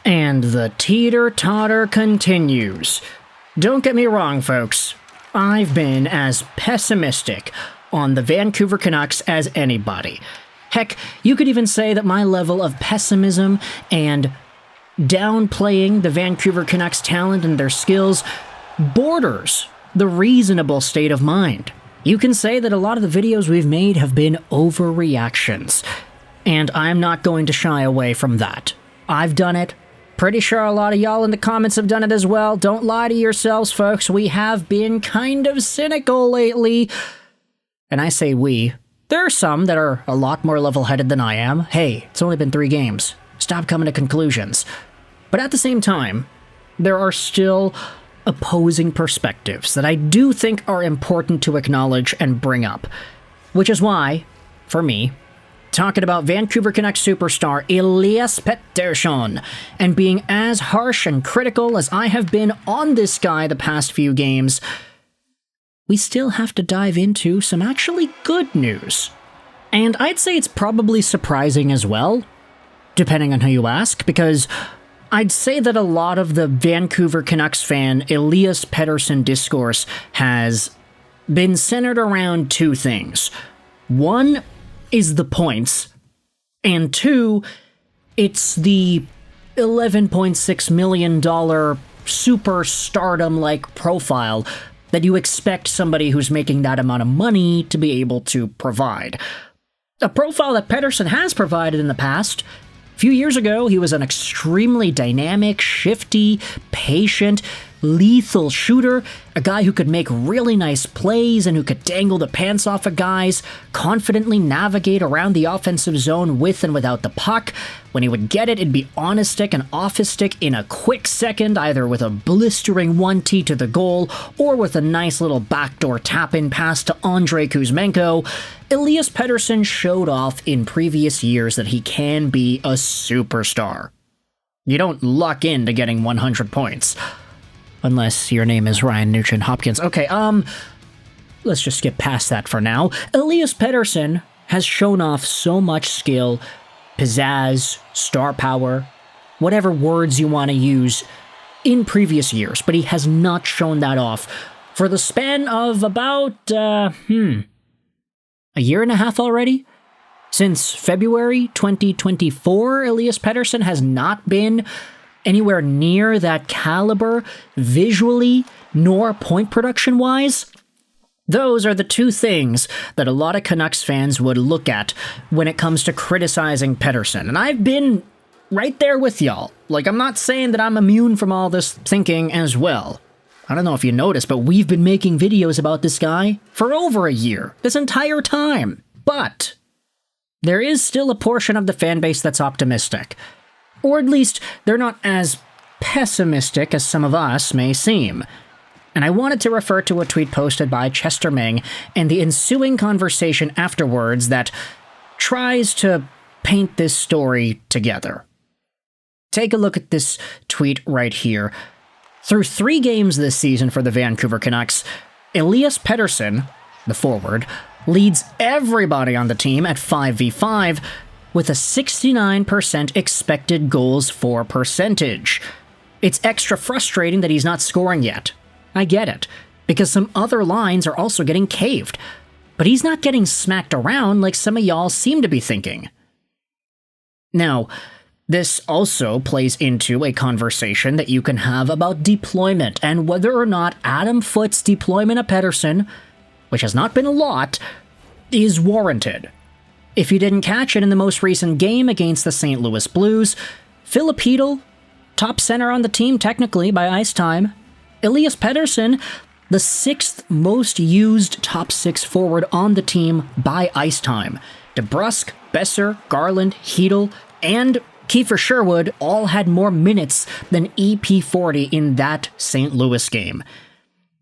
And the teeter-totter continues. Don't get me wrong, folks. I've been as pessimistic on the Vancouver Canucks as anybody. Heck, you could even say that my level of pessimism and downplaying the Vancouver Canucks' talent and their skills borders the reasonable state of mind. You can say that a lot of the videos we've made have been overreactions, and I'm not going to shy away from that. I've done it. Pretty sure a lot of y'all in the comments have done it as well. Don't lie to yourselves, folks. We have been kind of cynical lately. And I say we. There are some that are a lot more level-headed than I am. Hey, it's only been 3 games. Stop coming to conclusions. But at the same time, there are still opposing perspectives that I do think are important to acknowledge and bring up. Which is why, for me, talking about Vancouver Canucks superstar Elias Pettersson and being as harsh and critical as I have been on this guy the past few games, we still have to dive into some actually good news. And I'd say it's probably surprising as well, depending on who you ask, because I'd say that a lot of the Vancouver Canucks fan Elias Pettersson discourse has been centered around 2 things. One is the points, and 2, it's the $11.6 million super stardom-like profile that you expect somebody who's making that amount of money to be able to provide. A profile that Pettersson has provided in the past. A few years ago, he was an extremely dynamic, shifty, patient, lethal shooter, a guy who could make really nice plays and who could dangle the pants off of guys, confidently navigate around the offensive zone with and without the puck. When he would get it, it'd be on his stick and off his stick in a quick second, either with a blistering 1-2 to the goal or with a nice little backdoor tap-in pass to Andrei Kuzmenko. Elias Pettersson showed off in previous years that he can be a superstar. You don't luck into getting 100 points. Unless your name is Ryan Nugent-Hopkins. Okay, let's just skip past that for now. Elias Pettersson has shown off so much skill, pizzazz, star power, whatever words you want to use, in previous years, but he has not shown that off for the span of about, a year and a half already? Since February 2024, Elias Pettersson has not been anywhere near that caliber, visually, nor point production-wise. Those are the 2 things that a lot of Canucks fans would look at when it comes to criticizing Pettersson. And I've been right there with y'all. Like, I'm not saying that I'm immune from all this thinking as well. I don't know if you noticed, but we've been making videos about this guy for over a year, this entire time. But there is still a portion of the fan base that's optimistic. Or at least, they're not as pessimistic as some of us may seem. And I wanted to refer to a tweet posted by Chester Ming and the ensuing conversation afterwards that tries to paint this story together. Take a look at this tweet right here. Through 3 games this season for the Vancouver Canucks, Elias Pettersson, the forward, leads everybody on the team at 5v5, with a 69% expected goals for percentage. It's extra frustrating that he's not scoring yet. I get it, because some other lines are also getting caved, but he's not getting smacked around like some of y'all seem to be thinking. Now, this also plays into a conversation that you can have about deployment and whether or not Adam Foote's deployment of Pettersson, which has not been a lot, is warranted. If you didn't catch it in the most recent game against the St. Louis Blues, Filipino, top center on the team technically by ice time, Elias Pettersson, the 6th most used top 6 forward on the team by ice time. DeBrusk, Besser, Garland, Hedl, and Kiefer Sherwood all had more minutes than EP40 in that St. Louis game.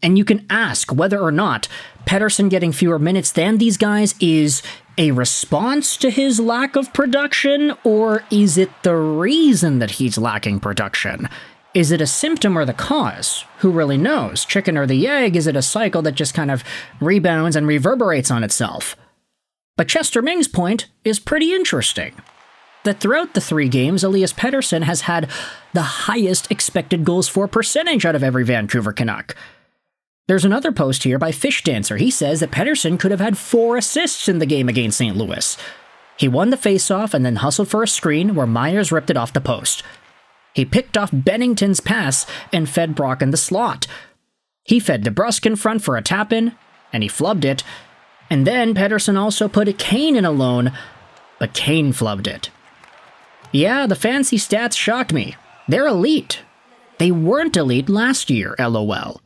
And you can ask whether or not Pettersson getting fewer minutes than these guys is a response to his lack of production, or is it the reason that he's lacking production? Is it a symptom or the cause? Who really knows? Chicken or the egg? Is it a cycle that just kind of rebounds and reverberates on itself? But Chester Ming's point is pretty interesting. that throughout the 3 games, Elias Pettersson has had the highest expected goals for percentage out of every Vancouver Canuck. There's another post here by Fish Dancer. He says that Pettersson could have had 4 assists in the game against St. Louis. He won the faceoff and then hustled for a screen where Myers ripped it off the post. He picked off Bennington's pass and fed Brock in the slot. He fed DeBrusk in front for a tap-in, and he flubbed it. And then Pettersson also put a Kane in alone, but Kane flubbed it. Yeah, the fancy stats shocked me. They're elite. They weren't elite last year, LOL.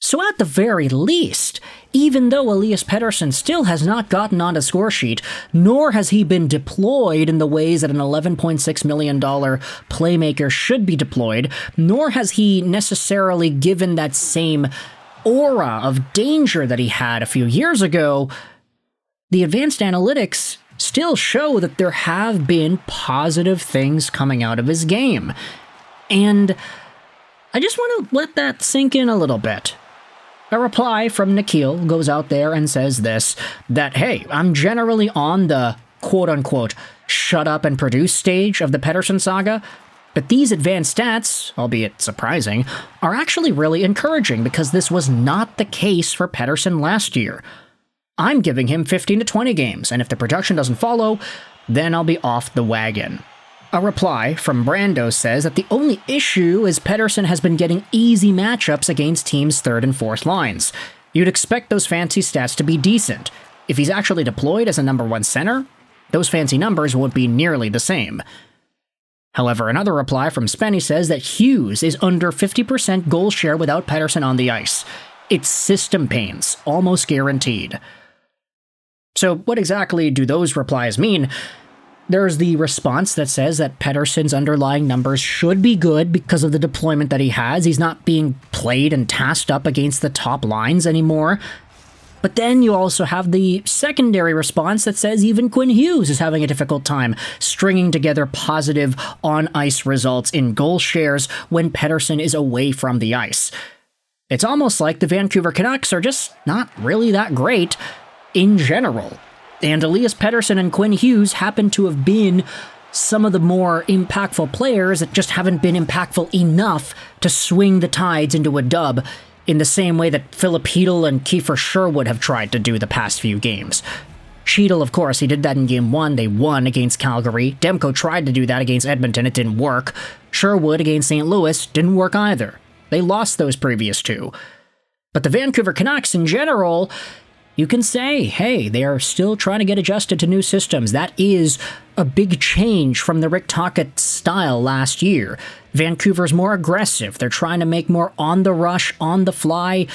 So at the very least, even though Elias Pettersson still has not gotten on the score sheet, nor has he been deployed in the ways that an $11.6 million playmaker should be deployed, nor has he necessarily given that same aura of danger that he had a few years ago, the advanced analytics still show that there have been positive things coming out of his game. And I just want to let that sink in a little bit. A reply from Nikhil goes out there and says this, that, hey, I'm generally on the quote-unquote shut up and produce stage of the Pettersson saga, but these advanced stats, albeit surprising, are actually really encouraging because this was not the case for Pettersson last year. I'm giving him 15 to 20 games, and if the production doesn't follow, then I'll be off the wagon. A reply from Brando says that the only issue is Pettersson has been getting easy matchups against teams' 3rd and 4th lines. You'd expect those fancy stats to be decent. If he's actually deployed as a number 1 center, those fancy numbers won't be nearly the same. However, another reply from Spenny says that Hughes is under 50% goal share without Pettersson on the ice. It's system pains, almost guaranteed. So what exactly do those replies mean? There's the response that says that Pettersson's underlying numbers should be good because of the deployment that he has. He's not being played and tasked up against the top lines anymore. But then you also have the secondary response that says even Quinn Hughes is having a difficult time stringing together positive on-ice results in goal shares when Pettersson is away from the ice. It's almost like the Vancouver Canucks are just not really that great in general. And Elias Pettersson and Quinn Hughes happen to have been some of the more impactful players that just haven't been impactful enough to swing the tides into a dub in the same way that Philip Hedl and Kiefer Sherwood have tried to do the past few games. Hedl, of course, he did that in Game 1. They won against Calgary. Demko tried to do that against Edmonton. It didn't work. Sherwood against St. Louis didn't work either. They lost those previous 2. But the Vancouver Canucks in general, you can say, hey, they are still trying to get adjusted to new systems. That is a big change from the Rick Tocchet style last year. Vancouver's more aggressive. They're trying to make more on-the-rush, on-the-fly,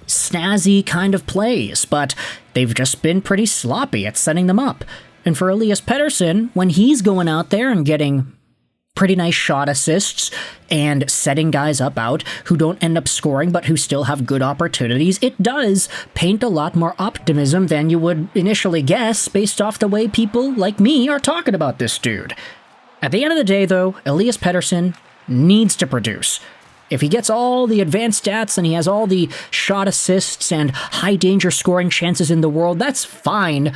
snazzy kind of plays, but they've just been pretty sloppy at setting them up. And for Elias Pettersson, when he's going out there and getting pretty nice shot assists and setting guys up out who don't end up scoring but who still have good opportunities, it does paint a lot more optimism than you would initially guess based off the way people like me are talking about this dude. At the end of the day, though, Elias Pettersson needs to produce. If he gets all the advanced stats and he has all the shot assists and high danger scoring chances in the world, that's fine,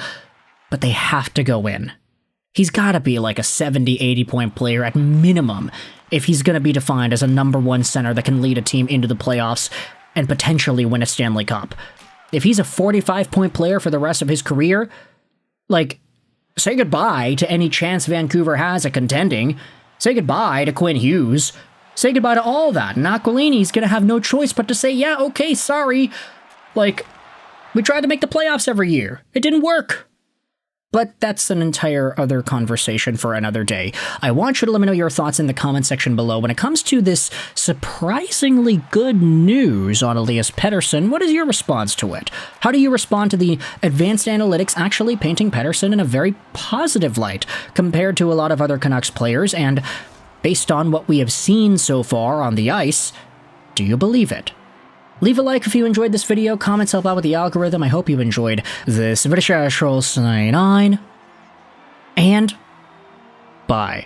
but they have to go in. He's got to be like a 70, 80-point player at minimum if he's going to be defined as a number 1 center that can lead a team into the playoffs and potentially win a Stanley Cup. If he's a 45-point player for the rest of his career, like, say goodbye to any chance Vancouver has at contending. Say goodbye to Quinn Hughes. Say goodbye to all that. And Aquilini's going to have no choice but to say, yeah, okay, sorry. Like, we tried to make the playoffs every year. It didn't work. But that's an entire other conversation for another day. I want you to let me know your thoughts in the comment section below. When it comes to this surprisingly good news on Elias Pettersson, what is your response to it? How do you respond to the advanced analytics actually painting Pettersson in a very positive light compared to a lot of other Canucks players? And based on what we have seen so far on the ice, do you believe it? Leave a like if you enjoyed this video, comments help out with the algorithm. I hope you enjoyed this video. And bye.